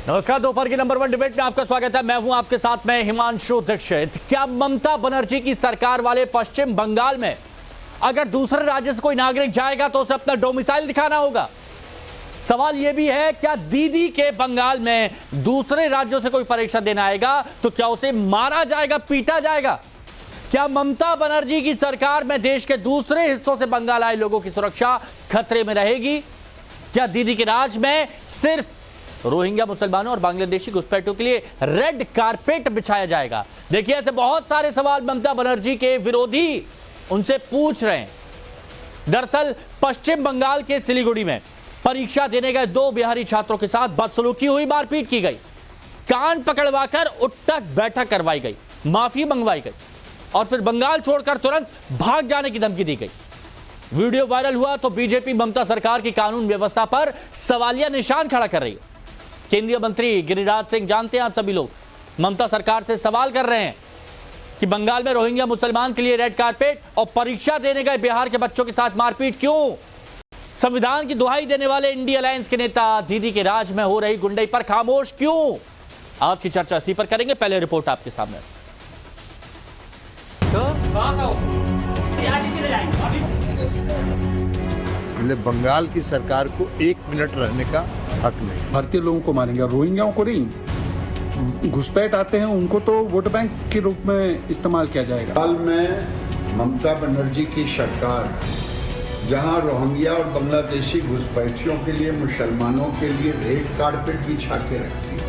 नमस्कार, दोपहर की नंबर 1 डिबेट में आपका स्वागत है। मैं हूं आपके साथ में हिमांशु दीक्षित। क्या ममता बनर्जी की सरकार वाले पश्चिम बंगाल में अगर दूसरे राज्य से कोई नागरिक जाएगा तो उसे अपना डोमिसाइल दिखाना होगा? सवाल यह भी है, क्या दीदी के बंगाल में दूसरे राज्यों से कोई परीक्षा देने आएगा तो क्या उसे मारा जाएगा, पीटा जाएगा? क्या ममता बनर्जी की सरकार में देश के दूसरे हिस्सों से बंगाल आए लोगों की सुरक्षा खतरे में रहेगी? क्या दीदी के राज में सिर्फ रोहिंग्या मुसलमानों और बांग्लादेशी घुसपैठियों के लिए रेड कारपेट बिछाया जाएगा? देखिए, ऐसे बहुत सारे सवाल ममता बनर्जी के विरोधी उनसे पूछ रहे हैं। दरअसल पश्चिम बंगाल के सिलीगुड़ी में परीक्षा देने गए 2 बिहारी छात्रों के साथ बदसलूकी हुई, मारपीट की गई, कान पकड़वाकर उठक बैठक करवाई गई, माफी मंगवाई गई और फिर बंगाल छोड़कर तुरंत भाग जाने की धमकी दी गई। वीडियो वायरल हुआ तो बीजेपी ममता सरकार की कानून व्यवस्था पर सवालिया निशान खड़ा कर रही है। केंद्रीय मंत्री गिरिराज सिंह, जानते हैं आप सभी लोग, ममता सरकार से सवाल कर रहे हैं कि बंगाल में रोहिंग्या मुसलमान के लिए रेड कारपेट और परीक्षा देने गए बिहार के बच्चों के साथ मारपीट क्यों? संविधान की दुहाई देने वाले इंडिया अलायंस के नेता दीदी के राज में हो रही गुंडई पर खामोश क्यों? आज की चर्चा इसी पर करेंगे। पहले रिपोर्ट आपके सामने। बंगाल की सरकार को 1 मिनट रहने का हक नहीं। भारतीय लोगों को मारेंगे, रोहिंग्याओं को नहीं। घुसपैठ आते हैं उनको तो वोट बैंक के रूप में इस्तेमाल किया जाएगा। हाल में ममता बनर्जी की सरकार जहां रोहिंग्या और बांग्लादेशी घुसपैठियों के लिए, मुसलमानों के लिए रेड कारपेट बिछा के रखती है।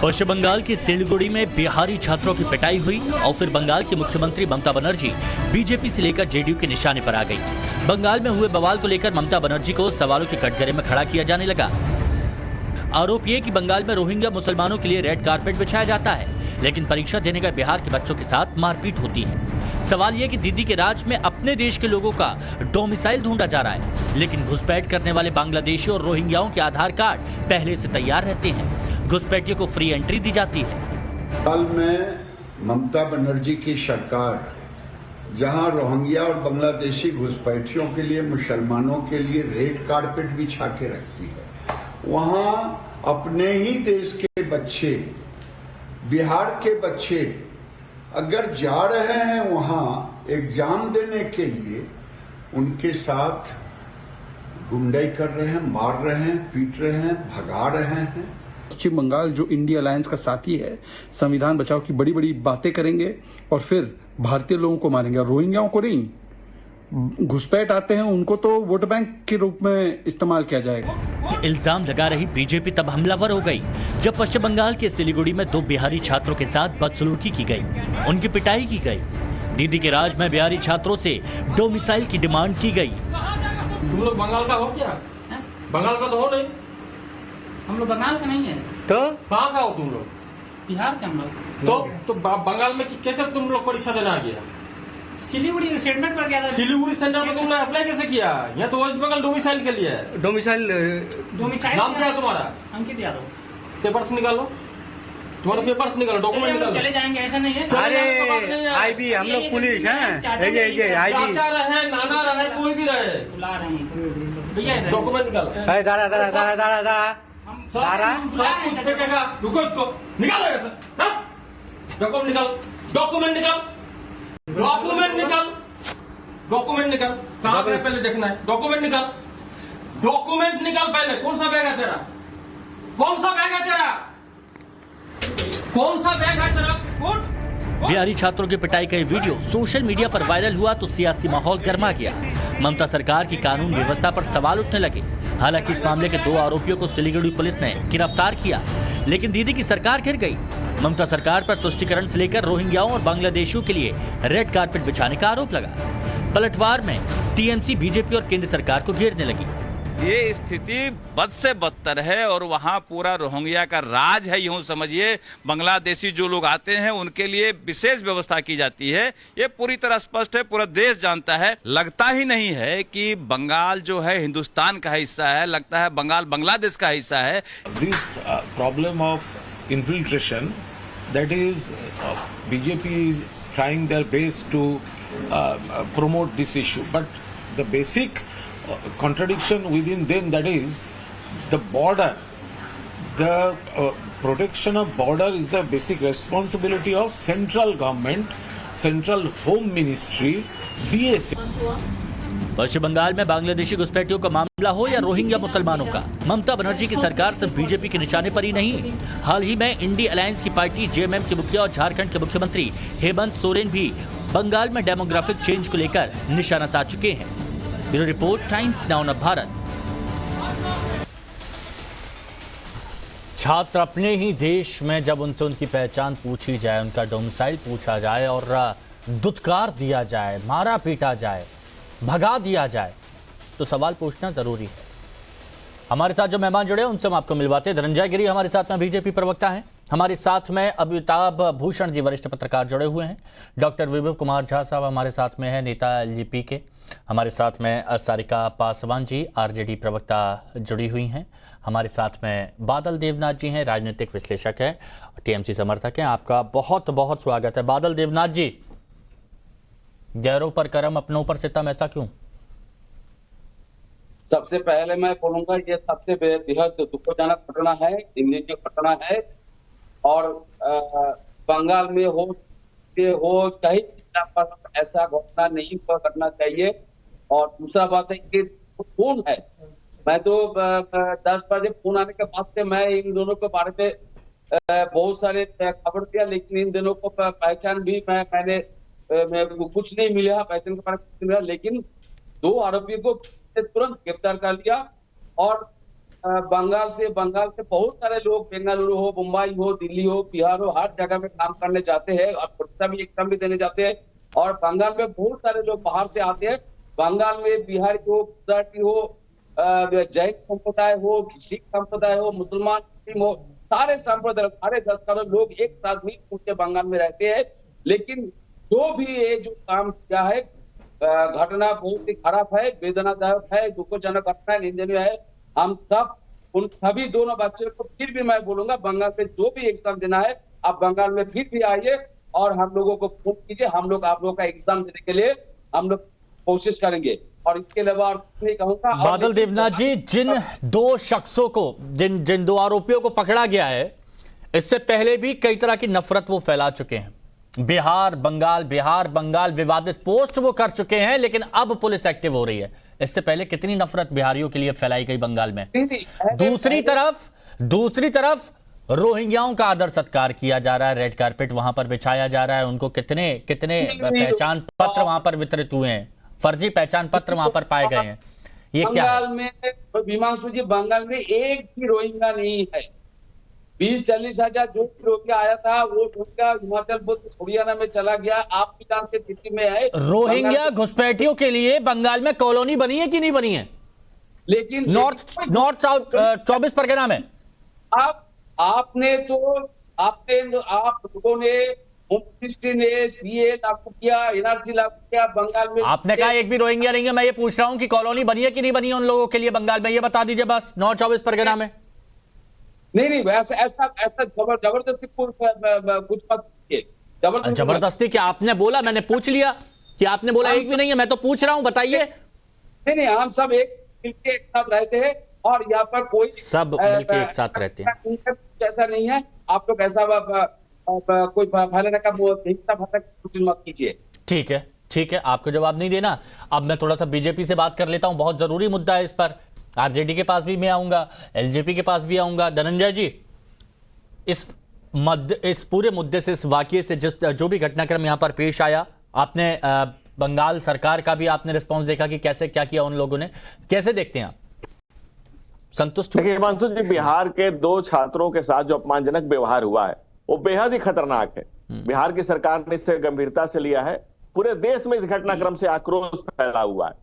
पश्चिम बंगाल के सिलीगुड़ी में बिहारी छात्रों की पिटाई हुई और फिर बंगाल की मुख्यमंत्री ममता बनर्जी बीजेपी से लेकर जेडीयू के निशाने पर आ गई। बंगाल में हुए बवाल को लेकर ममता बनर्जी को सवालों के कटघरे में खड़ा किया जाने लगा। आरोप ये कि बंगाल में रोहिंग्या मुसलमानों के लिए रेड कारपेट बिछाया जाता है, लेकिन परीक्षा देने गए बिहार के बच्चों के साथ मारपीट होती है। सवाल ये कि दीदी के राज में अपने देश के लोगों का डोमिसाइल ढूंढा जा रहा है, लेकिन घुसपैठ करने वाले बांग्लादेशी और रोहिंग्याओं के आधार कार्ड पहले से तैयार रहते हैं। घुसपैठियों को फ्री एंट्री दी जाती है। हाल में ममता बनर्जी की सरकार जहां रोहिंग्या और बांग्लादेशी घुसपैठियों के लिए, मुसलमानों के लिए रेड कारपेट बिछा के रखती है, वहां अपने ही देश के बच्चे, बिहार के बच्चे अगर जा रहे हैं वहां एग्जाम देने के लिए, उनके साथ गुंडाई कर रहे हैं, मार रहे हैं, पीट रहे हैं, भगा रहे हैं। पश्चिम बंगाल जो इंडिया अलायंस का साथी है, संविधान बचाओ की बड़ी बड़ी बातें करेंगे और फिर भारतीय लोगों को मारेंगे, रोहिंग्याओं को नहीं। घुसपैठ आते हैं उनको तो वोट बैंक के रूप में इस्तेमाल किया जाएगा। इल्जाम लगा रही बीजेपी तब हमलावर हो गई जब पश्चिम बंगाल के सिलीगुड़ी में 2 बिहारी छात्रों के साथ बदसलूकी की गई, उनकी पिटाई की गई। दीदी के राज में बिहारी छात्रों से डोमिसाइल की डिमांड की गई। तुम लोग बंगाल का हो क्या? बंगाल का तो हो नहीं। हम लोग बंगाल का नहीं है तो कहाँ का हो तुम लोग? बिहार के हम लोग। तो बंगाल में कैसे तुम लोग परीक्षा देने आ गया? सिलीगुड़ी सेटमेंट पर गया था। सिलीगुड़ी सेंटर में तुमने अप्लाई कैसे किया? यहाँ तो वेस्ट बंगाल डोमिसाइल के लिए है। डोमिसाइल नाम क्या है तुम्हारा? अंकित यादव। पेपर्स निकालो, तुम्हारे पेपर्स निकालो, डॉक्यूमेंट निकालो। चले जाएंगे, ऐसा नहीं है। अरे आईबी हम लोग पुलिस हैं, आईबी चाचा रहे, नाना रहे, कोई भी रहे, बुला रहे हैं भैया, डॉक्यूमेंट निकालो। सब कुछ फेंकेगा, रुको इसको, निकालो डॉक्यूमेंट निकाल, डॉक्यूमेंट निकाल, डॉक्यूमेंट निकाल, डॉक्यूमेंट निकाल। कहाँ पे पहले देखना है? डॉक्यूमेंट निकाल, डॉक्यूमेंट निकाल पहले। कौन सा बैग है तेरा? कौन सा बैग है तेरा? कौन सा बैग है तेरा? उठ। बिहारी छात्रों की पिटाई का वीडियो सोशल मीडिया पर वायरल हुआ तो सियासी माहौल गर्मा गया। ममता सरकार की कानून व्यवस्था पर सवाल उठने लगे। हालांकि इस मामले के 2 आरोपियों को सिलीगुड़ी पुलिस ने गिरफ्तार किया, लेकिन दीदी की सरकार घिर गई। ममता सरकार पर तुष्टीकरण से लेकर रोहिंग्याओं और बांग्लादेशियों के लिए रेड कारपेट बिछाने का आरोप लगा। पलटवार में टीएमसी, बीजेपी और केंद्र सरकार को घेरने लगी। ये स्थिति बद से बदतर है और वहाँ पूरा रोहिंग्या का राज है, यूं समझिए। बांग्लादेशी जो लोग आते हैं उनके लिए विशेष व्यवस्था की जाती है। ये पूरी तरह स्पष्ट है, पूरा देश जानता है। लगता ही नहीं है कि बंगाल जो है हिंदुस्तान का हिस्सा है, लगता है बंगाल बांग्लादेश का हिस्सा है। This problem of infiltration, that is BJP is trying their best to promote this issue, but the basic contradiction within them, that is the border the protection of border is the basic responsibility of central government, central home ministry, BSF. पश्चिम बंगाल में बांग्लादेशी घुसपैठियों का मामला हो या Rohingya मुसलमानों का, ममता बनर्जी की सरकार सिर्फ बीजेपी के निशाने पर ही नहीं, हाल ही में इंडिया अलायंस की पार्टी जेएमएम के मुखिया और झारखंड के मुख्यमंत्री हेमंत सोरेन भी बंगाल में डेमोग्राफिक चेंज को लेकर निशाना साध चुके हैं। Bureau report, times now Bharat. छात्र अपने ही देश में जब उनसे उनकी पहचान पूछी जाए, उनका डोमिसाइल पूछा जाए और दुत्कार दिया जाए, मारा पीटा जाए, भगा दिया जाए, तो सवाल पूछना जरूरी है। हमारे साथ जो मेहमान जुड़े हैं उनसे हम आपको मिलवाते हैं। धनंजय गिरी हमारे साथ में बीजेपी प्रवक्ता हैं, हमारे साथ में अमिताभ भूषण जी वरिष्ठ पत्रकार जुड़े हुए हैं, डॉक्टर विभव कुमार झा साहब हमारे साथ में है, नेता एलजेपी के, हमारे साथ में सारिका पासवान जी आरजेडी प्रवक्ता जुड़ी हुई हैं, हमारे साथ में बादल देवनाथ जी हैं, राजनीतिक विश्लेषक है, टीएमसी समर्थक हैं। आपका बहुत बहुत स्वागत है। बादल देवनाथ जी, गैरों पर करम अपनों पर सितम, ऐसा क्यों? सबसे पहले मैं बोलूंगा ये सबसे बेहद दुखजनक घटना है, निंदनीय घटना है और बंगाल में हो कहीं पर ऐसा घटना नहीं घटना चाहिए। और दूसरा बात है कि फोन है, मैं तो 10 बजे फोन आने के बाद से मैं इन दोनों के बारे में बहुत सारे खबर दिया, लेकिन इन दोनों को पहचान भी मैंने कुछ नहीं मिला, पहचान के बारे में मिला, लेकिन 2 आरोपियों को तुरंत गिरफ्तार कर लिया। और बंगाल से बहुत सारे लोग बेंगलुरु हो, मुंबई हो, दिल्ली हो, बिहार हो, हर जगह में काम करने जाते हैं और परीक्षा भी एग्जाम भी देने जाते हैं। और बंगाल में बहुत सारे लोग बाहर से आते हैं। बंगाल में बिहारी हो, गुजराती हो, जैन संप्रदाय हो, सिख संप्रदाय हो, मुसलमान मुस्लिम हो, सारे संप्रदाय, सारे 10 करोड़ लोग एक साथ मिलकर के बंगाल में रहते हैं। लेकिन जो भी ये जो काम किया है, घटना बहुत ही खराब है, वेदनादायक है, दुखजनक घटना है, निंदनीय है। हम सब उन सभी दोनों बच्चों को फिर भी मैं बोलूंगा, बंगाल में जो भी एग्जाम देना है आप बंगाल में फिर भी आइए और हम लोगों को फोन कीजिए, हम लोग आप लोगों का एग्जाम देने के लिए हम लोग कोशिश करेंगे। और इसके अलावा नहीं कहूंगा, बादल देवनाथ जी, जिन 2 शख्सों को, जिन 2 आरोपियों को पकड़ा गया है, इससे पहले भी कई तरह की नफरत वो फैला चुके हैं। बिहार बंगाल विवादित पोस्ट वो कर चुके हैं, लेकिन अब पुलिस एक्टिव हो रही है। इससे पहले कितनी नफरत बिहारियों के लिए फैलाई गई बंगाल में। दूसरी तरफ रोहिंग्याओं का आदर सत्कार किया जा रहा है, रेड कारपेट वहां पर बिछाया जा रहा है, उनको कितने पहचान पत्र वहां पर वितरित हुए हैं, फर्जी पहचान पत्र वहां पर पाए गए हैं। ये क्या है? बंगाल में विमांशु जी, बंगाल में एक भी रोहिंग्या नहीं है। 20-40 हजार जो भी रोहिंग्या आया था वो रोहिंग्या हिमाचल प्रदेश हरियाणा में चला गया। आप भी जानते दिल्ली में है। रोहिंग्या घुसपैठियों के लिए बंगाल में कॉलोनी बनी है कि नहीं बनी है? लेकिन नॉर्थ साउथ 24 परगना में आप लोगों ने होम मिनिस्ट्री ने सीए लागू किया, एनआरसी लागू किया बंगाल में। आपने कहा एक भी रोहिंग्या नहीं है। मैं ये पूछ रहा हूं कि कॉलोनी बनी है कि नहीं बनी है उन लोगों के लिए बंगाल में, ये बता दीजिए बस। नॉर्थ 24 परगना में नहीं ऐसा जबरदस्ती कुछ मत। जबरदस्ती क्या आपने बोला? मैंने पूछ लिया कि आपने बोला एक भी नहीं है। मैं तो पूछ रहा हूं, बताइए। नहीं, हम सब मिलके एक साथ रहते हैं और यहाँ पर कोई सब मिलके एक साथ रहते हैं, ऐसा नहीं है। आप लोग ऐसा कोई फैलाने का कुछ मत कीजिए। ठीक है, आपको जवाब नहीं देना। अब मैं थोड़ा सा बीजेपी से बात कर लेता हूं, बहुत जरूरी मुद्दा है इस पर। आरजेडी के पास भी मैं आऊंगा, एलजेपी के पास भी आऊंगा। धनंजय जी, इस पूरे मुद्दे से, इस वाकये से, जो भी घटनाक्रम यहां पर पेश आया, आपने बंगाल सरकार का भी आपने रिस्पॉन्स देखा कि कैसे क्या किया उन लोगों ने, कैसे देखते हैं आप? संतुष्ट? देखिए हिमांशु जी, बिहार के 2 छात्रों के साथ जो अपमानजनक व्यवहार हुआ है वो बेहद ही खतरनाक है। बिहार की सरकार ने इसे गंभीरता से लिया है। पूरे देश में इस घटनाक्रम से आक्रोश फैला हुआ है।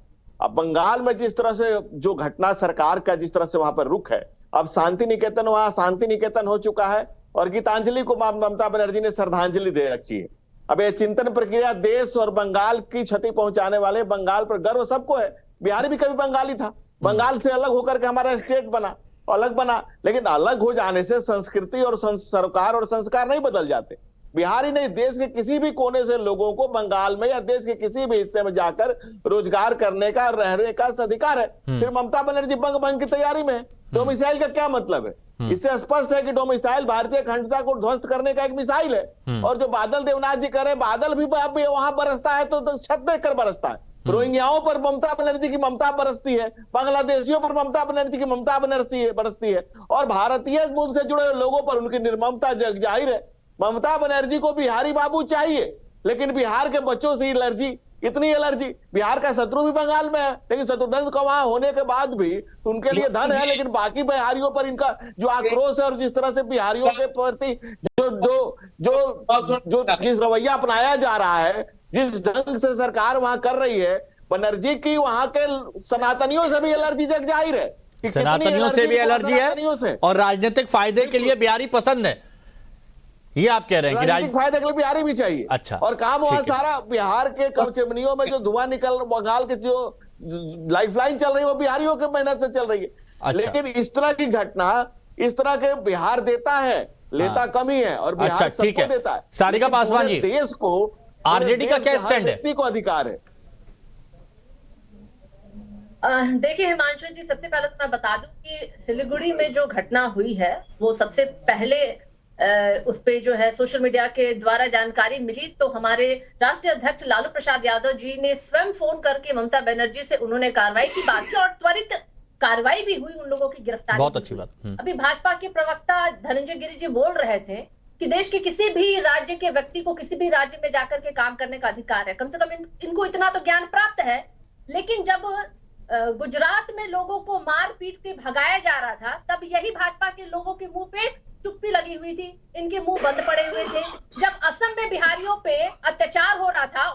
अब बंगाल में जिस तरह से जो घटना, सरकार का जिस तरह से वहां पर रुख है, अब शांति निकेतन, वहां शांति निकेतन हो चुका है और गीतांजलि को ममता बनर्जी ने श्रद्धांजलि दे रखी है। अब यह चिंतन प्रक्रिया देश और बंगाल की क्षति पहुंचाने वाले, बंगाल पर गर्व सबको है। बिहारी भी कभी बंगाली था, बंगाल से अलग होकर के हमारा स्टेट बना, अलग बना, लेकिन अलग हो जाने से संस्कृति और सरकार और संस्कार नहीं बदल जाते। बिहार ही नहीं, देश के किसी भी कोने से लोगों को बंगाल में या देश के किसी भी हिस्से में जाकर रोजगार करने का, रहने का अधिकार है। फिर ममता बनर्जी बंग की तैयारी में है। डोमिसाइल का क्या मतलब है? इससे स्पष्ट है कि डोमिसाइल भारतीय अखंडता को ध्वस्त करने का एक मिसाइल है। और जो बादल देवनाथ जी कह रहे हैं, बादल भी वहां बरसता है तो छत देख कर बरसता है। रोहिंग्याओं पर ममता बनर्जी की ममता बरसती है, बांग्लादेशियों पर ममता बनर्जी की ममता बरसती है, और भारतीय मूल से जुड़े लोगों पर उनकी निर्ममता जाहिर है। ममता बनर्जी को बिहारी बाबू चाहिए, लेकिन बिहार के बच्चों से एलर्जी, इतनी एलर्जी। बिहार का शत्रु भी बंगाल में है, लेकिन शत्रुघ्न का वहां होने के बाद भी उनके लिए धन है, लेकिन बाकी बिहारियों पर इनका जो आक्रोश है और जिस तरह से बिहारियों के प्रति जो जिस रवैया अपनाया जा रहा है, जिस ढंग से सरकार वहां कर रही है, बनर्जी की वहां के सनातनियों से भी एलर्जी जग जाहिर है। सनातनियों से भी एलर्जी है और राजनीतिक फायदे के लिए बिहारी पसंद है, ये आप कह रहे हैं कि राजनीतिक फायदे के लिए बिहारी भी चाहिए। अच्छा, और काम वहां सारा बिहार के चिमनियों में जो धुआं निकल, बंगाल के जो लाइफलाइन चल रही है वो बिहारियों के मेहनत से चल रही है। अच्छा। लेकिन इस तरह की घटना, इस तरह के बिहार देता है, लेता कम ही है, और बिहार सबको देता है। सारिका पासवान जी, देश को, आरजेडी का क्या स्टैंड है? व्यक्ति को अधिकार है। देखिए हिमांशु जी, सबसे पहले तो मैं बता दूं कि सिलीगुड़ी में जो घटना हुई है वो सबसे पहले उस पे जो है सोशल मीडिया के द्वारा जानकारी मिली तो हमारे राष्ट्रीय अध्यक्ष लालू प्रसाद यादव जी ने स्वयं फोन करके ममता बनर्जी से उन्होंने कार्रवाई की बात की और त्वरित कार्रवाई भी हुई, उन लोगों की गिरफ्तारी। बहुत अच्छी बात। अभी भाजपा के प्रवक्ता धनंजय गिरि जी बोल रहे थे कि देश के किसी भी राज्य के व्यक्ति को किसी भी राज्य में जाकर के काम करने का अधिकार है, कम से कम इनको इतना तो ज्ञान प्राप्त है। लेकिन जब गुजरात में लोगों को मार पीट के भगाया जा रहा था, तब यही भाजपा के लोगों के मुंह पे चुप्पी लगी हुई थी, इनके मुंह बंद पड़े हुए थे। जब असम में बिहारियों पे अत्याचार हो रहा था,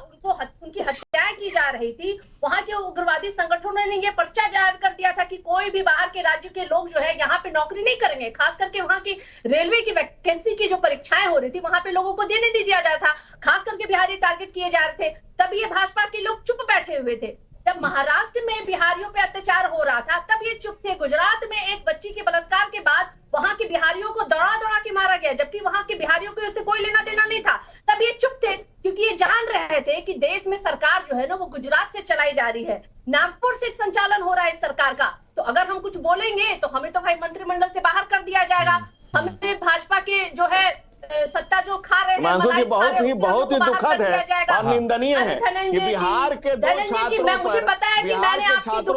उनकी हत्याएं की जा रही थी, वहां के उग्रवादी संगठनों ने ये पर्चा जारी कर दिया था कि कोई भी बाहर के राज्य के लोग जो है यहाँ पे नौकरी नहीं करेंगे। खास करके वहां की रेलवे की वैकेंसी की जो परीक्षाएं हो रही थी, वहां पे लोगों को देने नहीं दिया जा रहा था, खास करके बिहारी टारगेट किए जा रहे थे। तब ये भाजपा के लोग चुप बैठे हुए थे। जब महाराष्ट्र में बिहारियों पे अत्याचार हो रहा था, तब ये चुप थे। गुजरात में एक बच्ची के बलात्कार के बाद वहां के बिहारियों को दौड़ा दौड़ा के मारा गया, जबकि वहां के बिहारियों को इससे कोई लेना देना नहीं था। तब ये चुप थे, क्योंकि ये जान रहे थे कि देश में सरकार जो है ना वो गुजरात से चलाई जा रही है, नागपुर से संचालन हो रहा है इस सरकार का। तो अगर हम कुछ बोलेंगे तो हमें तो भाई मंत्रिमंडल से बाहर कर दिया जाएगा। हमें भाजपा के जो है सत्ता जो खा रहे हैं, मांझू जी, बहुत ही दुखद है और निंदनीय है कि बिहार के दो छात्रों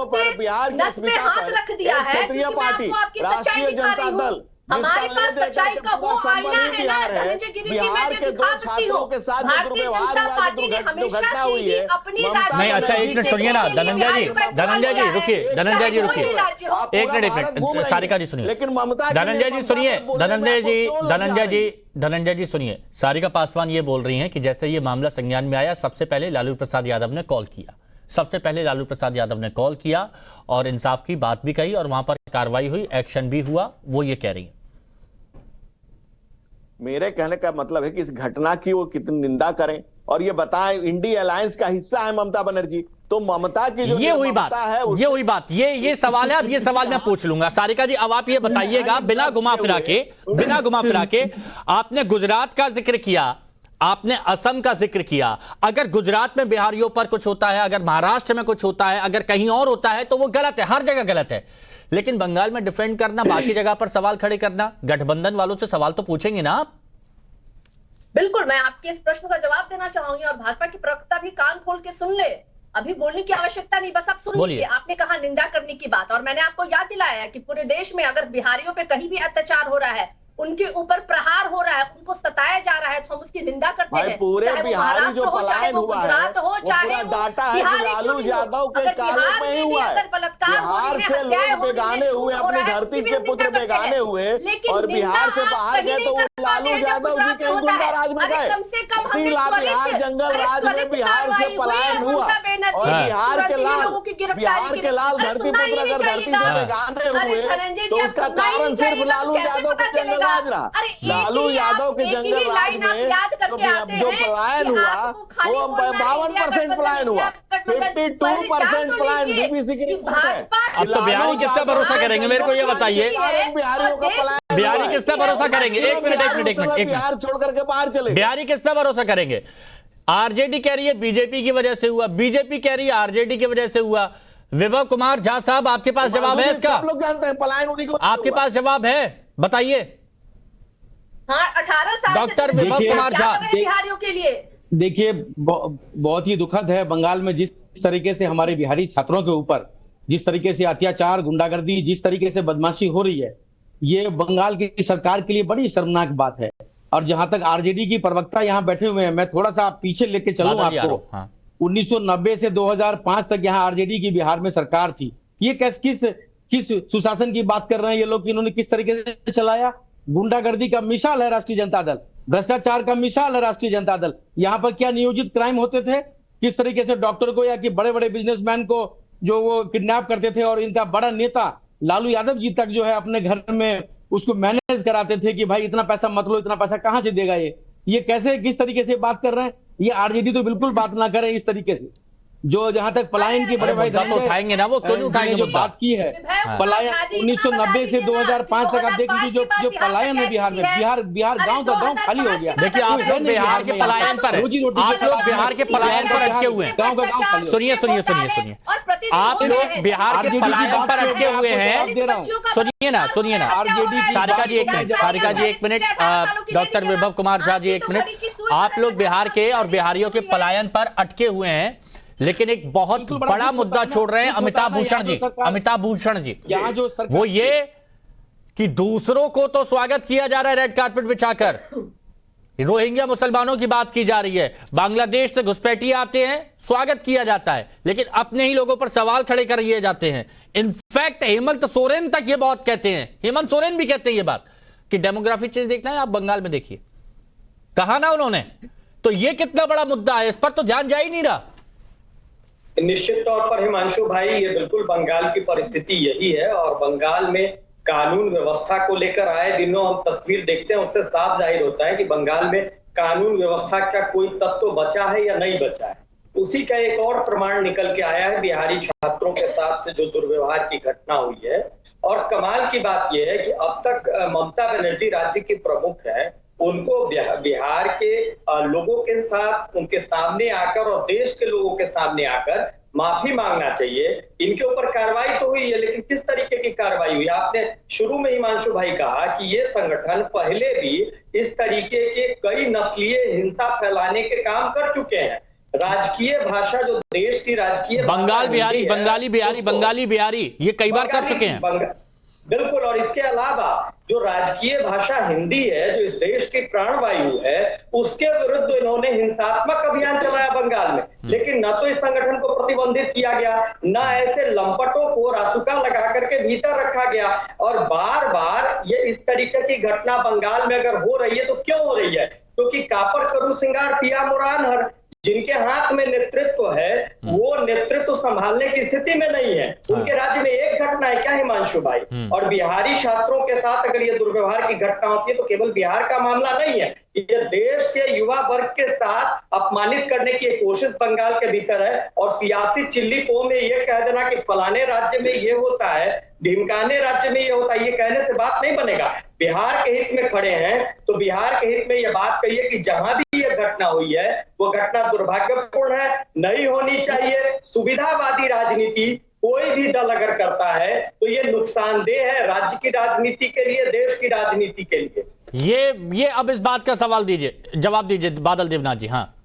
पर बिहार के स्पीकर पर क्षेत्रीय पार्टी राष्ट्रीय जनता दल, हमारे पास सच्चाई का वो आईना है ना धनंजय गिरि जी, बिहार के दो छात्रों के साथ जो दुर्व्यवहार हुआ, जो घटना हुई है, नहीं। अच्छा, एक मिनट सुनिए ना धनंजय जी रुकिए, धनंजय जी रुकिए, एक मिनट, सारिका जी सुनिए, लेकिन ममता धनंजय जी सुनिए, धनंजय जी सुनिए। सारिका पासवान ये बोल रही हैं कि जैसे ये मामला संज्ञान में आया, सबसे पहले लालू प्रसाद यादव ने कॉल किया, सबसे पहले लालू प्रसाद यादव ने कॉल किया और इंसाफ की बात भी कही और वहां पर कार्रवाई हुई, एक्शन भी हुआ, वो ये कह रही है। मेरे कहने का मतलब है कि इस घटना की वो कितनी निंदा करें और ये बताएं इंडिया अलायंस का हिस्सा है ममता बनर्जी, तो ममता की जो ये हुई बात है, ये हुई बात, ये सवाल है। अब ये सवाल मैं पूछ लूंगा। सारिका जी, अब आप ये बताइएगा बिना घुमा फिरा के, आपने गुजरात का जिक्र किया, आपने असम का जिक्र किया। अगर गुजरात में बिहारियों पर कुछ होता है, अगर महाराष्ट्र में कुछ होता है, अगर कहीं और होता है तो वो गलत है, हर जगह गलत है। लेकिन बंगाल में डिफेंड करना, बाकी जगह पर सवाल खड़े करना, गठबंधन वालों से सवाल तो पूछेंगे ना आप? बिल्कुल, मैं आपके इस प्रश्न का जवाब देना चाहूंगी और भाजपा की प्रवक्ता भी कान खोल के सुन ले, अभी बोलने की आवश्यकता नहीं, बस आप सुन लीजिए। आपने कहा निंदा करने की बात, और मैंने आपको याद दिलाया है कि पूरे देश में अगर बिहारियों पे कहीं भी अत्याचार हो रहा है, उनके ऊपर प्रहार हो रहा है, उनको सताया जा रहा है, तो हम उसकी निंदा करते हैं। पूरे बिहारी जो पलायन हुआ है वो पूरा डाटा है कि लालू यादव के काले में ही हुआ है। बिहार से लोग बेगाने हुए, अपनी धरती के पुत्र बेगाने हुए और बिहार से बाहर गए तो वो लालू यादव जी के गुंडा राज में गए। बिहार जंगल राज में बिहार से पलायन हुआ और बिहार के लाल धरती पुत्र अगर धरती से बेगाने हुए तो उसका कारण सिर्फ लालू यादव के जंगल राज रहा। लालू यादव के जंगल राज में जो पलायन हुआ वो 52% पलायन हुआ, 52% पलायन बीबीसी की रिपोर्ट है। अब तो बिहारी किसका भरोसा करेंगे, मेरे को ये बताइए। बिहारियों का पलायन बैन बिहारी हुआ है। किस पे भरोसा करेंगे? एक मिनट बिहार छोड़ करके बाहर चले गए। बिहारी किस पे भरोसा करेंगे? आरजेडी कह रही है बीजेपी की वजह से हुआ, बीजेपी कह रही है आरजेडी की वजह से हुआ। विभव कुमार झा साहब, आपके पास जवाब है इसका? सब लोग जानते हैं पलायन उन्हीं को आपके पास जवाब है, बताइए। हाँ, 18 साल डॉक्टर से विभव कुमार क्या झा। कर रहे हैं बिहारियों के लिए? देखिए, बहुत ही दुखद है बंगाल में जिस तरीके से हमारे बिहारी छात्रों के ऊपर जिस तरीके से अत्याचार, गुंडागर्दी, जिस तरीके से बदमाशी हो रही है, ये बंगाल की सरकार के लिए बड़ी शर्मनाक बात है। और जहां तक आरजेडी की प्रवक्ता यहाँ बैठे हुए हैं, मैं थोड़ा सा पीछे लेके चलूं आपको। हाँ। 1990 से 2005 तक यहाँ आरजेडी की बिहार में सरकार थी। ये किस सुशासन की बात कर रहे हैं ये लोग कि इन्होंने किस तरीके से चलाया? गुंडागर्दी का मिसाल है राष्ट्रीय जनता दल, भ्रष्टाचार का मिसाल है राष्ट्रीय जनता दल। यहाँ पर क्या नियोजित क्राइम होते थे? किस तरीके से डॉक्टर को या कि बड़े बड़े बिजनेसमैन को जो वो किडनैप करते थे, और इनका बड़ा नेता लालू यादव जी तक जो है अपने घर में उसको मैनेज कराते थे कि भाई इतना पैसा मत लो, इतना पैसा कहां से देगा ये कैसे किस तरीके से बात कर रहे हैं? ये आरजेडी तो बिल्कुल बात ना करे इस तरीके से। जो जहां तक पलायन की बड़े भाई मुद्दा तो उठाएंगे ना, वो क्यों नहीं उठाएंगे जो मुद्दा? बात की है पलायन 1990 से 2005 तक, आप देख लीजिए जो पलायन है बिहार में, बिहार गांव का गांव खाली हो गया। देखिए, आप लोग बिहार के पलायन पर, आप लोग बिहार के पलायन पर अटके हुए हैं। गांव का गांव खाली। सुनिए, आप लोग बिहार के पलायन पर अटके हुए हैं। सुनिए ना सारिका जी, एक मिनट, डॉक्टर विभव कुमार झा जी, एक मिनट। आप लोग बिहार के और बिहारियों के पलायन पर अटके हुए हैं, लेकिन एक बहुत बड़ा मुद्दा छोड़ रहे हैं अमिताभ भूषण जी। वो ये कि दूसरों को तो स्वागत किया जा रहा है रेड कारपेट बिछाकर, रोहिंग्या मुसलमानों की बात की जा रही है, बांग्लादेश से घुसपैठिए आते हैं, स्वागत किया जाता है, लेकिन अपने ही लोगों पर सवाल खड़े कर दिए जाते हैं। इनफैक्ट हेमंत सोरेन तक ये बहुत कहते हैं, हेमंत सोरेन भी कहते हैं ये बात कि डेमोग्राफी चेंज देखना है, आप बंगाल में देखिए, कहा ना उन्होंने। तो ये कितना बड़ा मुद्दा है, इस पर तो ध्यान जा ही नहीं रहा। निश्चित तौर पर हिमांशु भाई, ये बिल्कुल बंगाल की परिस्थिति यही है। और बंगाल में कानून व्यवस्था को लेकर आए दिनों हम तस्वीर देखते हैं, उससे साफ जाहिर होता है कि बंगाल में कानून व्यवस्था का कोई तत्व बचा है या नहीं बचा है। उसी का एक और प्रमाण निकल के आया है बिहारी छात्रों के साथ जो दुर्व्यवहार की घटना हुई है। और कमाल की बात यह है कि अब तक ममता बनर्जी राज्य की प्रमुख है, उनको बिहार के लोगों के साथ उनके सामने आकर और देश के लोगों के सामने आकर माफी मांगना चाहिए। इनके ऊपर कार्रवाई तो हुई है, लेकिन किस तरीके की कार्रवाई हुई? आपने शुरू में हिमांशु भाई कहा कि ये संगठन पहले भी इस तरीके के कई नस्लीय हिंसा फैलाने के काम कर चुके हैं। राजकीय भाषा जो देश की राजकीय बंगाली बिहारी ये कई बार कर चुके हैं। बिल्कुल। और इसके अलावा जो राजकीय भाषा हिंदी है, जो इस देश की प्राणवायु है, उसके विरुद्ध इन्होंने हिंसात्मक अभियान चलाया बंगाल में। लेकिन न तो इस संगठन को प्रतिबंधित किया गया, न ऐसे लंपटों को रासुका लगा करके भीतर रखा गया। और बार बार ये इस तरीके की घटना बंगाल में अगर हो रही है तो क्यों हो रही है? क्योंकि कापर करू सिंगार पिया मुरान हर, जिनके हाथ में नेतृत्व है, वो नेतृत्व संभालने की स्थिति में नहीं है। उनके राज्य में एक घटना है क्या हिमांशु भाई? और बिहारी छात्रों के साथ अगर ये दुर्व्यवहार की घटना होती है तो केवल बिहार का मामला नहीं है, ये देश के युवा वर्ग के साथ अपमानित करने की कोशिश बंगाल के भीतर है। और सियासी चिल्ली पो में ये कह देना कि फलाने राज्य में ये होता है, ढिमकाने राज्य में ये होता है, ये कहने से बात नहीं बनेगा। बिहार के हित में खड़े हैं तो बिहार के हित में ये बात कहिए कि जहां भी ये घटना हुई है वो घटना दुर्भाग्यपूर्ण है, नहीं होनी चाहिए। सुविधावादी राजनीति कोई भी दल अगर करता है तो ये नुकसानदेह है राज्य की राजनीति के लिए, देश की राजनीति के लिए। ये अब इस बात का सवाल दीजिए, जवाब दीजिए बादल देवनाथ जी। हाँ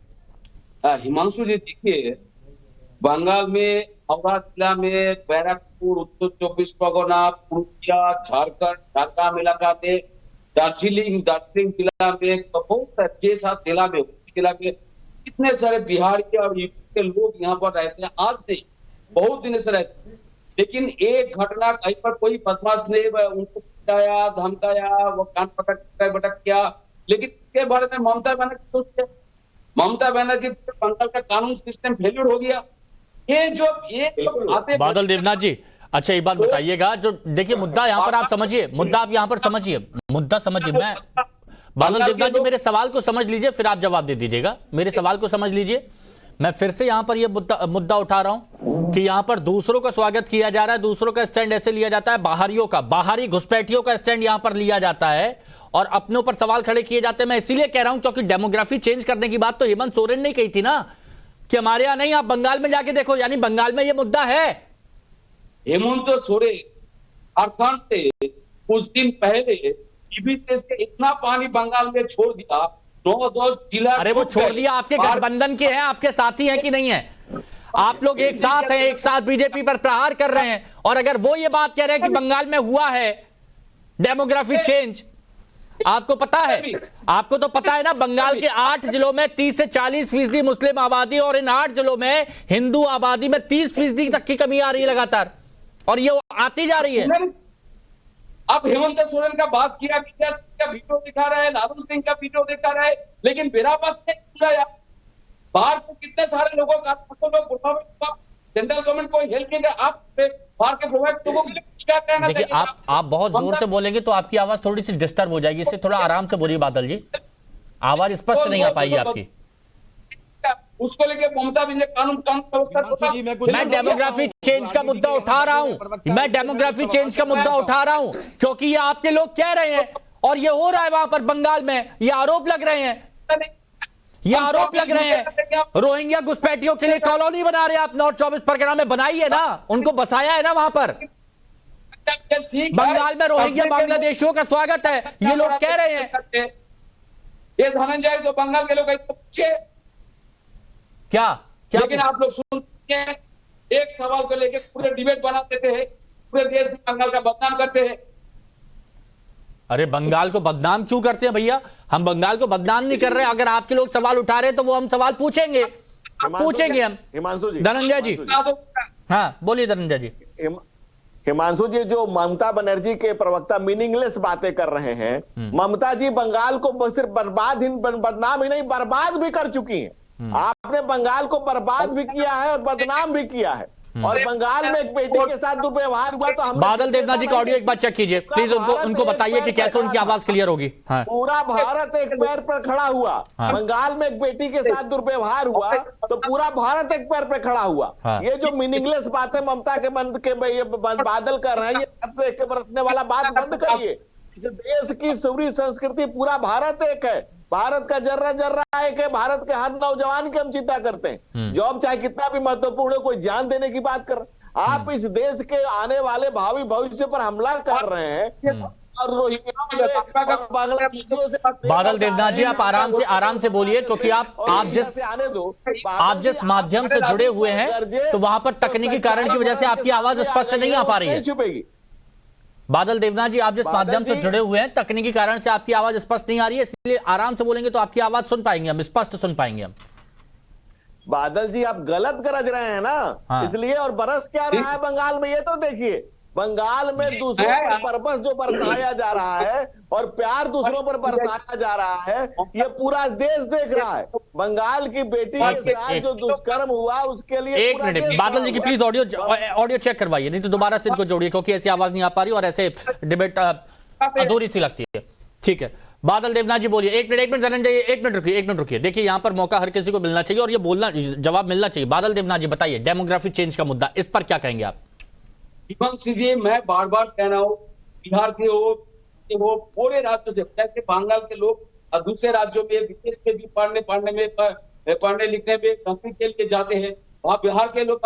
हिमांशु जी, देखिए बंगाल में हावड़ा जिला में बैरकपुर, उत्तर 24 परगना, पुरुलिया, झारखंड, झारखंड इलाका में, दार्जिलिंग जिला में, बहुत जिला में कितने सारे बिहार के और यूपी के लोग यहाँ पर रहते हैं। आज नहीं, बहुत दिन से रहते हैं। लेकिन एक घटना कहीं पर कोई बदमाश ने उनको पिटाया, धमकाया, वो कान पटक किया, लेकिन इसके बारे में ममता बनर्जी बंगाल का कानून सिस्टम फेल्यूर हो गया। ये बादल देवनाथ जी, अच्छा एक बात बताइएगा, जो देखिए मुद्दा यहाँ पर आप समझिए, मुद्दा आप यहाँ पर समझिए, मुद्दा समझिए। मैं बादल देवनाथ जी मेरे सवाल को समझ लीजिए, फिर आप जवाब दे दीजिएगा। मेरे सवाल को समझ लीजिए। मैं फिर से यहां पर यह मुद्दा उठा रहा हूं कि यहां पर दूसरों का स्वागत किया जा रहा है, दूसरों का स्टैंड ऐसे लिया जाता है, बाहरियों का, बाहरी घुसपैठियों का स्टैंड यहां पर लिया जाता है और अपनों पर सवाल खड़े किए जाते हैं। मैं इसीलिए कह रहा हूं क्योंकि डेमोग्राफी चेंज करने की बात तो हेमंत सोरेन ने कही थी ना कि हमारे यहां नहीं, आप बंगाल में जाके देखो, यानी बंगाल में यह मुद्दा है। हेमंत सोरेन झारखंड से कुछ दिन पहले टीबी से इतना पानी बंगाल में छोड़ दिया, 9 जिला। अरे वो छोड़ दिया, आपके गठबंधन के हैं, आपके साथी हैं कि नहीं है? आप लोग एक साथ हैं, एक साथ बीजेपी पर प्रहार कर रहे हैं, और अगर वो ये बात कह रहे हैं कि बंगाल में हुआ है डेमोग्राफी चेंज, आपको पता है, आपको तो पता है ना, बंगाल के 8 जिलों में 30 से 40% मुस्लिम आबादी, और इन 8 जिलों में हिंदू आबादी में 30% तक की कमी आ रही है लगातार, और ये आती जा रही है। अब हेमंत सोरेन का बात किया का वीडियो दिखा रहा है, लालू सिंह का वीडियो दिखा रहा है, लेकिन मेरा बात नहीं, बाहर के कितने सारे लोगों का सेंट्रल गवर्नमेंट को हेल्प के लिए आप बाहर के प्रोवाइड लोगों के लिए कुछ क्या कहना चाहिए? देखिए, आप बहुत जोर से बोलेंगे तो आपकी आवाज थोड़ी सी डिस्टर्ब हो जाएगी, इससे थोड़ा आराम से बोलिए बादल जी, आवाज स्पष्ट नहीं आ पाई आपकी। उसको लेके ममता भी कानून मैं डेमोग्राफी चेंज का मुद्दा उठा रहा हूं, मैं डेमोग्राफी चेंज का मुद्दा उठा रहा हूं क्योंकि ये आपके लोग कह रहे हैं और ये हो रहा है वहां पर बंगाल में, ये आरोप लग रहे हैं, ये आरोप लग रहे हैं। रोहिंग्या घुसपैठियों के लिए कॉलोनी बना रहे हैं आप, नॉर्थ 24 परगना में बनाई है ना, उनको बसाया है ना वहां पर। बंगाल में रोहिंग्या बांग्लादेशियों का स्वागत है, ये लोग कह रहे हैं। ये धनंजय तो बंगाल के लोग पूछे क्या लेकिन आप लोग सुनते हैं, एक सवाल को लेकर पूरे डिबेट बना देते हैं, पूरे देश में बंगाल का बदनाम करते हैं। अरे बंगाल को बदनाम क्यों करते हैं भैया? हम बंगाल को बदनाम नहीं कर रहे। अगर आपके लोग सवाल उठा रहे हैं तो वो हम सवाल पूछेंगे, पूछेंगे हम। हिमांशु जी, धनंजय जी, हाँ बोलिए धनंजय जी। हिमांशु जी, जो ममता बनर्जी के प्रवक्ता मीनिंगलेस बातें कर रहे हैं, ममता जी बंगाल को सिर्फ बदनाम ही नहीं, बर्बाद भी कर चुकी हैं। आपने बंगाल को बर्बाद भी किया है और बदनाम भी किया है, और बंगाल में एक बेटी के साथ दुर्व्यवहार हुआ तो हम बादल देवनाथ जी का ऑडियो एक बार चेक कीजिए प्लीज, उनको बताइए कि कैसे उनकी आवाज क्लियर होगी। हाँ। पूरा भारत एक पैर पर खड़ा हुआ। हाँ। बंगाल में एक बेटी के साथ दुर्व्यवहार हुआ तो पूरा भारत एक पैर पर खड़ा हुआ। हाँ। ये जो मीनिंगलेस बातें ममता के बादल कर रहे हैं, ये के बरसने वाला बात बंद करिए। इस देश की सूरी संस्कृति, पूरा भारत एक है, भारत का जर्रा जर्रा एक है, भारत के हर नौजवान की हम चिंता करते हैं। जॉब चाहे कितना भी महत्वपूर्ण है, कोई जान देने की बात कर, आप इस देश के आने वाले भावी भविष्य पर हमला कर रहे हैं। और बादल देवनाथ जी, आप आराम से बोलिए, क्योंकि आप जिस माध्यम से जुड़े हुए हैं तो वहां पर तकनीकी कारण की वजह से आपकी आवाज स्पष्ट नहीं आ पा रही है। छुपेगी बादल देवनाथ जी, आप जिस माध्यम से जुड़े हुए हैं तकनीकी कारण से आपकी आवाज स्पष्ट नहीं आ रही है, इसलिए आराम से बोलेंगे तो आपकी आवाज सुन पाएंगे हम, स्पष्ट सुन पाएंगे हम। बादल जी, आप गलत गरज रहे हैं ना। हाँ। इसलिए, और बरस क्या रहा है बंगाल में, ये तो देखिए। बंगाल में दूसरों पर पर्पस जो बरसाया जा रहा है और प्यार दूसरों पर बरसाया जा रहा है, ये पूरा देश देख रहा है। बंगाल की बेटी के साथ जो दुष्कर्म हुआ उसके लिए एक मिनट, बादल जी की प्लीज ऑडियो चेक करवाइए, नहीं तो दोबारा से इनको जोड़िए, क्योंकि ऐसी आवाज नहीं आ पा रही और ऐसे डिबेट अधूरी सी लगती है। ठीक है, बादल देवनाथ जी बोलिए। एक मिनट धनंजय, एक मिनट रुकिए। देखिए, यहाँ पर मौका हर किसी को मिलना चाहिए और ये बोलना, जवाब मिलना चाहिए। बादल देवनाथ जी बताइए, डेमोग्राफी चेंज का मुद्दा, इस पर क्या कहेंगे आप? जी, मैं बार बार कह रहा हूँ, बिहार के वो पूरे राज्यों से, जैसे बंगाल के लोग दूसरे राज्यों में, विदेश में भी पढ़ने लिखने में, नौकरी के लिए जाते हैं, वहाँ बिहार के लोग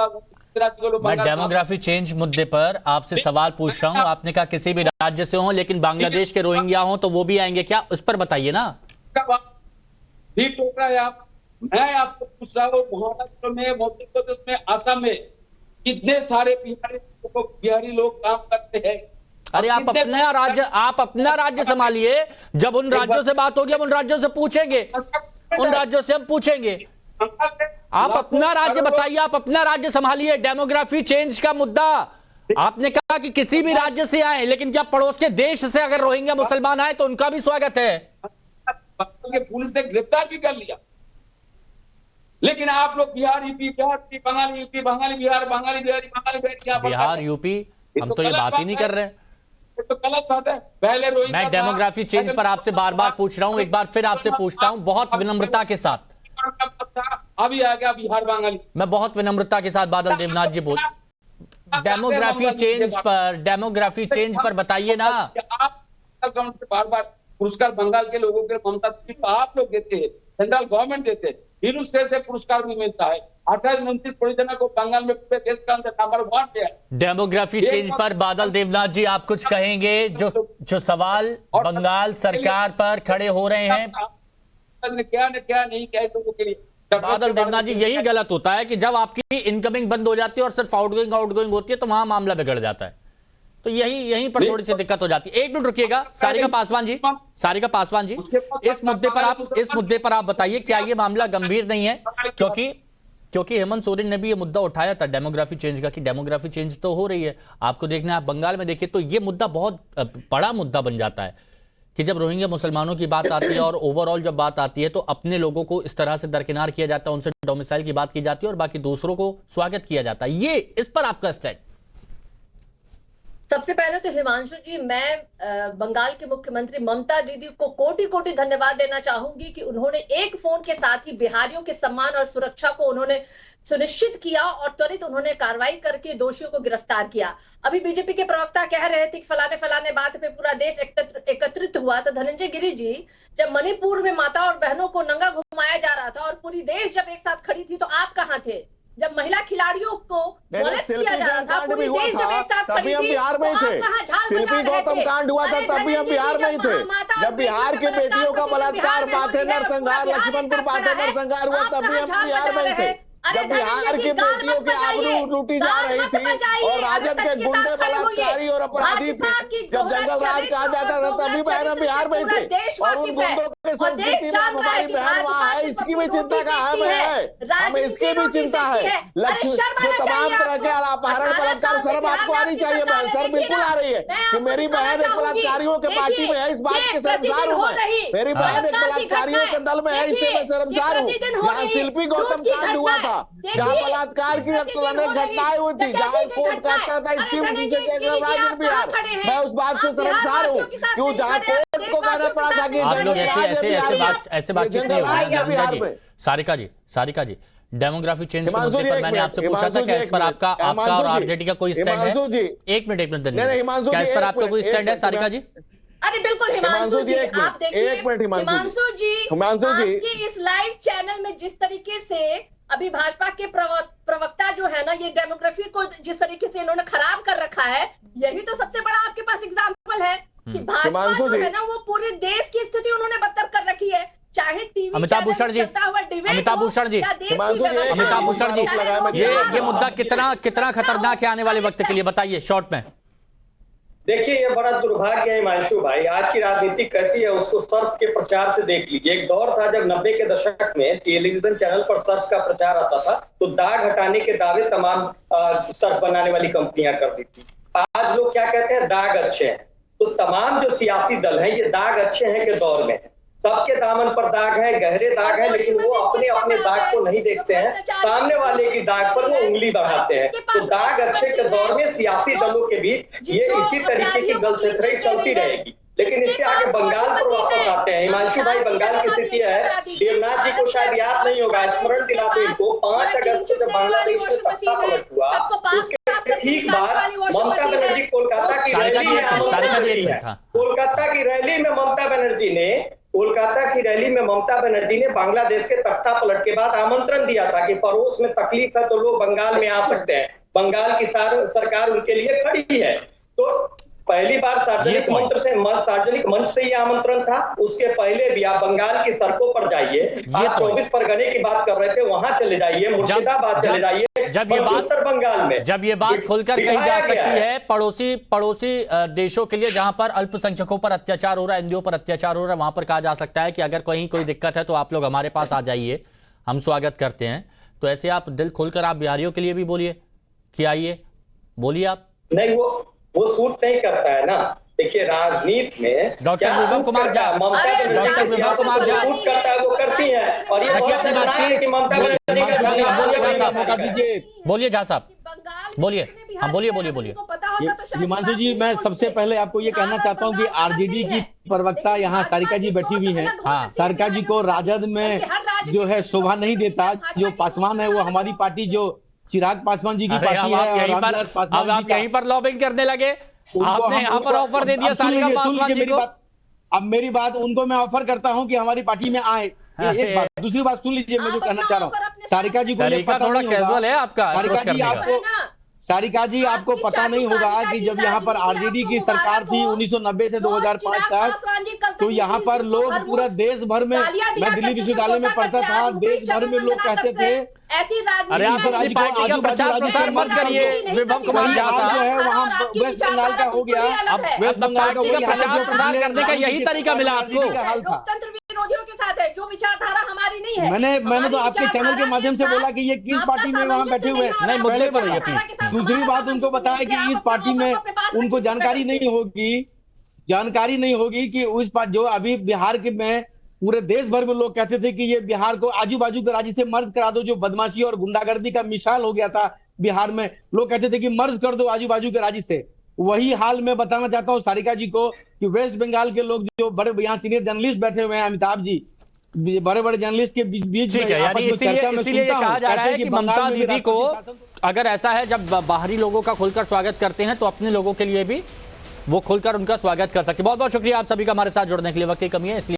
मैं डेमोग्राफी चेंज मुद्दे पर आपसे सवाल पूछ रहा हूँ। आपने कहा किसी भी राज्य से हो, लेकिन बांग्लादेश के रोहिंग्या हो तो वो भी आएंगे क्या, उस पर बताइए ना। भी टोक रहा है आप। मैं आपको पूछ रहा हूँ, महाराष्ट्र में, मध्य प्रदेश में, असम में कितने सारे बिहारी लोग काम करते हैं। अरे आप अपना राज्य संभालिए। जब उन राज्यों से बात होगी, हम उन राज्यों से पूछेंगे, उन राज्यों से हम पूछेंगे। आप अपना राज्य बताइए, आप अपना राज्य संभालिए। डेमोग्राफी चेंज का मुद्दा, आपने कहा कि किसी भी राज्य से आए, लेकिन क्या पड़ोस के देश से अगर रोहिंग्या मुसलमान आए तो उनका भी स्वागत है। पुलिस ने गिरफ्तार भी कर लिया, लेकिन आप लोग Bihar UP, Bengali UP, Bengali Bihar, Bengali Bihari, Bengali Bihar, Bihar UP, हम तो ये बात ही नहीं कर रहे हैं। तो गलत बात है। पहले मैं डेमोग्राफी चेंज पर आपसे बार बार पूछ रहा हूं, एक बार फिर आपसे पूछता हूं बहुत विनम्रता के साथ। अभी आ गया बिहार बंगाली। मैं बहुत विनम्रता के साथ बादल देवनाथ जी बोल, डेमोग्राफी चेंज पर बताइए ना। आप बार बार पुरस्कार बंगाल के लोगों के ममता दीदी को आप लोग देते हैं, सेंट्रल गवर्नमेंट देते हैं, हिरू से पुरस्कार भी मिलता है। 28-29 परियोजना को बंगाल में पूरे देश का अंदर नंबर 1 पे है। डेमोग्राफी चेंज पर बादल देवनाथ जी आप कुछ कहेंगे? जो सवाल बंगाल सरकार पर खड़े हो रहे हैं, क्या नहीं क्या लोगों के लिए। बादल देवनाथ जी यही गलत होता है कि जब आपकी इनकमिंग बंद हो जाती है और सिर्फ आउटगोइंग होती है तो वहां मामला बिगड़ जाता है। तो यहीं पर थोड़ी सी दिक्कत हो जाती है। एक मिनट रुकिएगा, सारिका पासवान जी, इस मुद्दे पर आप बताइए, क्या ये मामला गंभीर नहीं है? क्योंकि हेमंत सोरेन ने भी ये मुद्दा उठाया था डेमोग्राफी चेंज का, कि डेमोग्राफी चेंज तो हो रही है, आपको देखना है, आप बंगाल में देखिए तो ये मुद्दा बहुत बड़ा मुद्दा बन जाता है कि जब रोहिंग्या मुसलमानों की बात आती है और ओवरऑल जब बात आती है तो अपने लोगों को इस तरह से दरकिनार किया जाता है, उनसे डोमिसाइल की बात की जाती है और बाकी दूसरों को स्वागत किया जाता है। ये इस पर आपका स्टैंड? सबसे पहले तो हिमांशु जी, मैं बंगाल की मुख्यमंत्री ममता दीदी को कोटि कोटि धन्यवाद देना चाहूंगी कि उन्होंने एक फोन के साथ ही बिहारियों के सम्मान और सुरक्षा को उन्होंने सुनिश्चित किया और त्वरित उन्होंने कार्रवाई करके दोषियों को गिरफ्तार किया। अभी बीजेपी के प्रवक्ता कह रहे थे कि फलाने बात पे पूरा देश एकत्रित हुआ, तो धनंजय गिरी जी, जब मणिपुर में माता और बहनों को नंगा घुमाया जा रहा था और पूरी देश जब एक साथ खड़ी थी तो आप कहाँ थे? जब महिला खिलाड़ियों को मोलेस्ट किया जा रहा था, पूरी देश जब एक साथ खड़ी थी तो आप कहाँ झाल बजा रहे थे? कांड हुआ था तब भी हम बिहार में ही थे। जब बिहार की बेटियों का बलात्कार माथे नरसंहार लक्ष्मणपुर माथे नरसंहार हुआ तब भी हम बिहार में ही थे। जब बिहार की बेटियों की आबरू लूटी जा रही थी और राजद के गुंडे बलात्कारी और अपराधी थे, जब जंगल राज कहा जाता था तभी बहन बिहार में थे। और उन गुंडों के संस्कृति में हमारी बहन वहाँ है, इसकी भी चिंता का हमें है, हमें इसकी भी चिंता है। जो तमाम तरह के अपहरण बलात्कार, शर्म आपको आनी चाहिए बहन, शर्म बिल्कुल आ रही है कि मेरी बहन एक बलात्कारियों के पार्टी में है, इस बात की शर्मसार हूँ मैं। मेरी बहन एक बलात्कारियों के दल में है, इससे मैं शर्मसार हूँ। यहाँ शिल्पी गौतम कांड हुआ था, जहाँ बलात्कार की अनेक घटनाएं हुई थी, जहाँ कोर्ट कहता था बिहार, मैं उस बात से शर्मसार हूँ। क्यों जहाँ कोर्ट को कहना पड़ा था कि आप लोग ऐसे बातचीत नहीं होगी। सारिका जी, डेमोग्राफी चेंज के मुद्दे पर मैंने आपसे पूछा था, क्या इस पर आपका और आरजेडी का कोई स्टैंड है? एक मिनट, क्या इस पर आपका कोई स्टैंड है सारिका जी? अरे बिल्कुल हिमांशु जी, आप देखिए हिमांशु जी, आपके इस लाइव चैनल में जिस तरीके से अभी भाजपा के प्रवक्ता जो है ना, ये डेमोग्राफी को जिस तरीके से इन्होंने खराब कर रखा है, यही तो सबसे बड़ा आपके पास एग्जाम्पल है कि भाजपा जो है ना वो पूरे देश की स्थिति उन्होंने बदतर कर रखी है। चाहे टीवी अमिताभ भूषण जी, ये मुद्दा कितना खतरनाक है आने वाले वक्त के लिए, बताइए शॉर्ट में। देखिए, ये बड़ा दुर्भाग्य है हिमांशु भाई, आज की राजनीति कैसी है उसको सर्फ के प्रचार से देख लीजिए। एक दौर था जब 90 के दशक में टेलीविजन चैनल पर सर्फ का प्रचार आता था तो दाग हटाने के दावे तमाम सर्फ बनाने वाली कंपनियां करती थी। आज लोग क्या कहते हैं? दाग अच्छे हैं। तो तमाम जो सियासी दल हैं ये दाग अच्छे हैं के दौर में, सबके दामन पर दाग है, गहरे दाग है, लेकिन वो अपने अपने दाग को नहीं देखते हैं, सामने वाले की दाग पर वो उंगली बढ़ाते हैं। तो दाग अच्छे के दौर में सियासी दलों के बीच ये इसी तरीके की गलतफहमी चलती रहेगी। लेकिन इसके आगे बंगाल पर वापस आते हैं। हिमांशु भाई, बंगाल की स्थिति है, देवनाथ जी को शायद याद नहीं होगा, स्मरण दिलाते इनको, 5 अगस्त को जब बांग्लादेश में सत्ता पलट हुआ उसके ठीक बाद ममता बनर्जी कोलकाता की रैली में कोलकाता की रैली में ममता बनर्जी ने बांग्लादेश के तख्ता पलट के बाद आमंत्रण दिया था कि पड़ोस में तकलीफ है तो लोग बंगाल में आ सकते हैं, बंगाल की सरकार उनके लिए खड़ी है। तो पहली बार सार्वजनिक मंच से ये आमंत्रण था। उसके पहले भी आप बंगाल की सड़कों पर जाइए, आप 24 परगने की बात कर रहे थे, वहां चले जाइए, मुर्शिदाबाद चले जाइए, उत्तर बंगाल में जब ये बात खुलकर कही जा सकती है पड़ोसी देशों के लिए जहां पर अल्पसंख्यकों पर अत्याचार हो रहा है, हिंदुओं पर अत्याचार हो रहा है, वहां पर कहा जा सकता है कि अगर कहीं कोई दिक्कत है तो आप लोग हमारे पास आ जाइए, हम स्वागत करते हैं। तो ऐसे आप दिल खोलकर आप बिहारियों के लिए भी बोलिए कि आइए, बोलिए आप। नहीं, वो सूट नहीं करता है ना। देखिए, राजनीति में डॉक्टर विभा कुमार झा सूट करता है, वो करती है। और ये बोलिए झा साहब, बोलिए, हाँ बोलिए। होता तो शायद हिमांशु बात जी, नहीं मैं होती सबसे है। पहले आपको ये कहना बिहार और चाहता हूँ कि बंगाल अलग आरजेडी नहीं की है। प्रवक्ता लेकिन यहाँ भाजपा सारिका जी की बैठी सोच हुई हैं। अलग हो हाँ। सकती है सारिका जी को राजद में बल्कि हर राज्य जो के है लोग शोभा नहीं देता। भाजपा जो की पासवान है वो सोच हमारी अलग पार्टी जो चिराग पासवान जी की अरे पार्टी अब है आप और यहीं पर रामविलास पासवान अब जी आप का यहीं पर लॉबिंग करने लगे। उनको आपने हम यहाँ पर ऑफर दे दिया अब सुन सारिका लीजिए, पासवान जी मेरी को। बात। अब मेरी बात, उनको मैं ऑफर करता हूं कि हमारी पार्टी में आए। अरे। एक बात, दूसरी बात सुन लीजिए, मैं जो आप कहना अपना चाह रहा ऑफर हूँ अपने सारिका जी को ये तरीका पता थोड़ा नहीं होगा। कैजुअल है आपका सारिका अप्रोच जी करने का। आपको सारिका जी आपको आपकी पता नहीं होगा चाटुकारिता कि की जब यहाँ पर राजनीति आरजेडी की आपको सरकार मुबारक थी हो। 1990 से जो 2005 चिराग तक, पासवान जी कल तक तो यहाँ पर दिल्ली लोग हर पूरा रोज देश भर में, गालियां दिया मैं दिल्ली करते, विश्वविद्यालय में गुस्सा पढ़ता करते, था, आज उनकी देश भर में लोग क्षमा कहते करते थे। हैं। ऐसी राजनीति अरे आप इधर अपनी राज्य को पार्टी का आजू-बाजू प्रचार राज्य प्रसार की मत सरकार करिए को- विभव कुमार वही झा हाल जो साहब। है वहाँ वेस्ट बंगाल का हो गया। अब वेस्ट अपना बंगाल का पार्टी का वही हाल है प्रचार जो प्रसार पिछले करने का यही राजनीति तरीका मिला राजनीति आपको। का हाल था। लोकतंत्र विरोधियों के साथ है, जो विचारधारा हमारी नहीं है। मैंने तो हमारी आपके चैनल के विचारधारा माध्यम से साथ बोला कि ये किस आपका पार्टी में वहाँ सामंजस्य बैठे हुए हो रहा नहीं, है। मुद्दे पर रहिए, विचारधारा प्लीज। के साथ दूसरी हमारा बात उनको सामंजस्य बताया नहीं कि है। इस आप पार्टी अपना में ऑफर अपने पास उनको रखिए, जानकारी नहीं होगी, जानकारी नहीं होगी कि उस पार्टी जो अभी बिहार के में पूरे देश भर में लोग कहते थे कि ये बिहार को आजू बाजू के राज्य से मर्ज करा दो, जो बदमाशी और गुंडागर्दी का मिसाल हो गया था बिहार में। लोग कहते थे कि मर्ज कर दो आजू बाजू के राज्य से। वही हाल मैं बताना चाहता हूँ सारिका जी को कि वेस्ट बंगाल के लोग जो बड़े यहाँ सीनियर जर्नलिस्ट बैठे हुए हैं, अमिताभ जी, बड़े बड़े जर्नलिस्ट के बीच ठीक है, यानी इसीलिए ये कहा जा रहा है कि ममता दीदी को अगर ऐसा है जब बाहरी लोगों का खुलकर स्वागत करते हैं तो अपने लोगों के लिए भी वो खुलकर उनका स्वागत कर सकते हैं। बहुत बहुत शुक्रिया आप सभी का हमारे साथ जुड़ने के लिए। वक्त की कमी है इसलिए